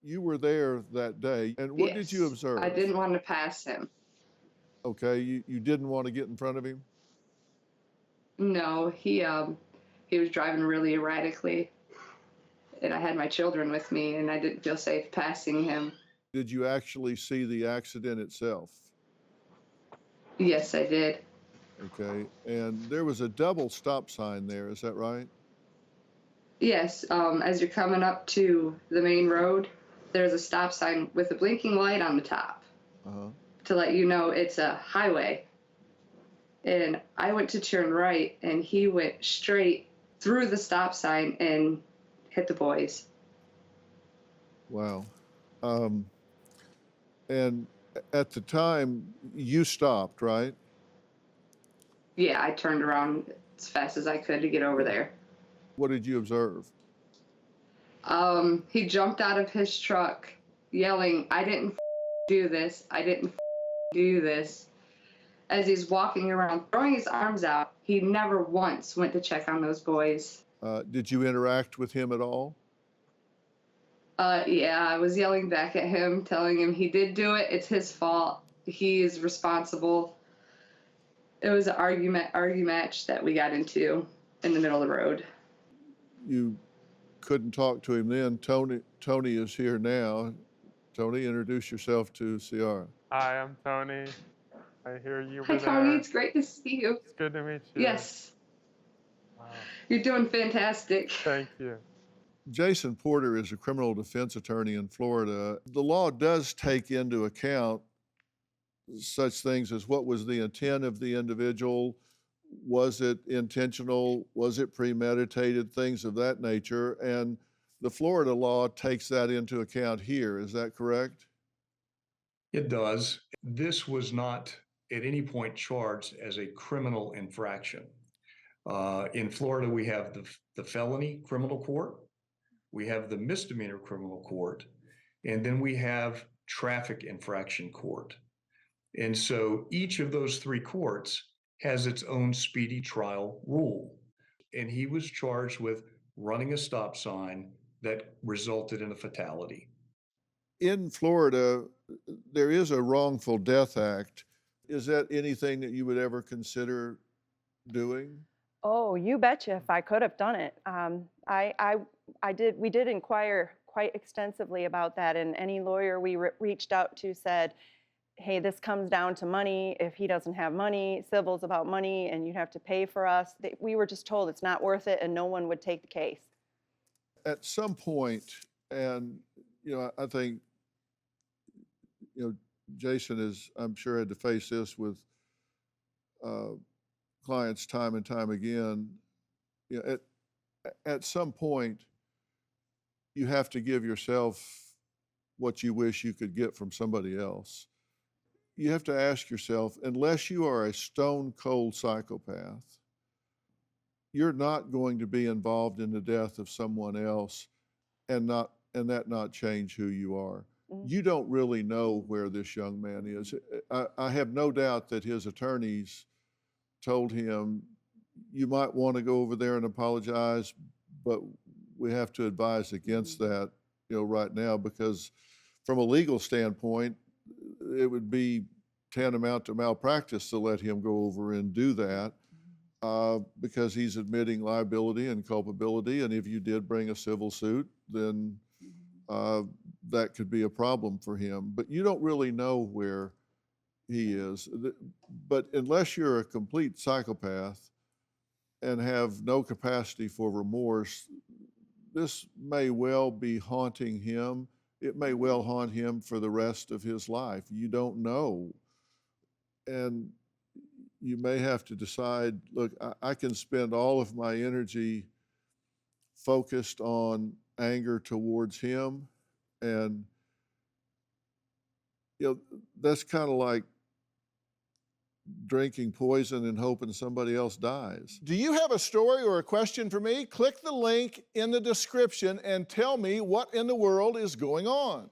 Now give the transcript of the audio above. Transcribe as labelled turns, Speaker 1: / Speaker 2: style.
Speaker 1: you were there that day, and what did you
Speaker 2: Yes,
Speaker 1: observe?
Speaker 2: I didn't want to pass him.
Speaker 1: Okay, you didn't want to get in front of him?
Speaker 2: No, he was driving really erratically, and I had my children with me, and I didn't feel safe passing him.
Speaker 1: Did you actually see the accident itself?
Speaker 2: Yes, I did.
Speaker 1: Okay, and there was a double stop sign there, is that right?
Speaker 2: Yes, as you're coming up to the main road, there's a stop sign with a blinking light on the top
Speaker 1: Uh-huh.
Speaker 2: to let you know it's a highway. And I went to turn right, and he went straight through the stop sign and hit the boys.
Speaker 1: Wow. And at the time, you stopped, right?
Speaker 2: Yeah, I turned around as fast as I could to get over there.
Speaker 1: What did you observe?
Speaker 2: He jumped out of his truck yelling, "I didn't do this. I didn't do this." As he's walking around throwing his arms out, he never once went to check on those boys.
Speaker 1: Did you interact with him at all?
Speaker 2: Yeah, I was yelling back at him, telling him he did do it. It's his fault. He is responsible. It was an argue match that we got into in the middle of the road.
Speaker 1: You couldn't talk to him then. Tony is here now. Tony, introduce yourself to Ciara.
Speaker 3: Hi, I'm Tony. I hear you
Speaker 2: Hi,
Speaker 3: were
Speaker 2: Tony.
Speaker 3: there.
Speaker 2: It's great to see you.
Speaker 3: It's good to meet you.
Speaker 2: Yes.
Speaker 3: Wow.
Speaker 2: You're doing fantastic.
Speaker 3: Thank you.
Speaker 1: Jason Porter is a criminal defense attorney in Florida. The law does take into account such things as what was the intent of the individual, was it intentional, was it premeditated, things of that nature. And the Florida law takes that into account here. Is that correct?
Speaker 4: It does. This was not at any point charged as a criminal infraction. In Florida, we have the felony criminal court, we have the misdemeanor criminal court, and then we have traffic infraction court. And so each of those three courts has its own speedy trial rule. And he was charged with running a stop sign that resulted in a fatality.
Speaker 1: In Florida, there is a wrongful death act. Is that anything that you would ever consider doing?
Speaker 5: Oh, you betcha if I could have done it. We did inquire quite extensively about that, and any lawyer we reached out to said, hey, this comes down to money. If he doesn't have money, civil's about money, and you'd have to pay for us. We were just told it's not worth it, and no one would take the case.
Speaker 1: At some point, and I think Jason is, I'm sure, had to face this with clients time and time again. At some point, you have to give yourself what you wish you could get from somebody else. You have to ask yourself, unless you are a stone cold psychopath, you're not going to be involved in the death of someone else and that not change who you are. Mm-hmm. You don't really know where this young man is. I have no doubt that his attorneys told him, you might want to go over there and apologize, but we have to advise against that, right now, because from a legal standpoint, it would be tantamount to malpractice to let him go over and do that, because he's admitting liability and culpability. And if you did bring a civil suit, then that could be a problem for him. But you don't really know where he is. But unless you're a complete psychopath and have no capacity for remorse, this may well be haunting him. It may well haunt him for the rest of his life. You don't know. And you may have to decide, look, I can spend all of my energy focused on anger towards him. And, that's kind of like drinking poison and hoping somebody else dies. Do you have a story or a question for me? Click the link in the description and tell me what in the world is going on.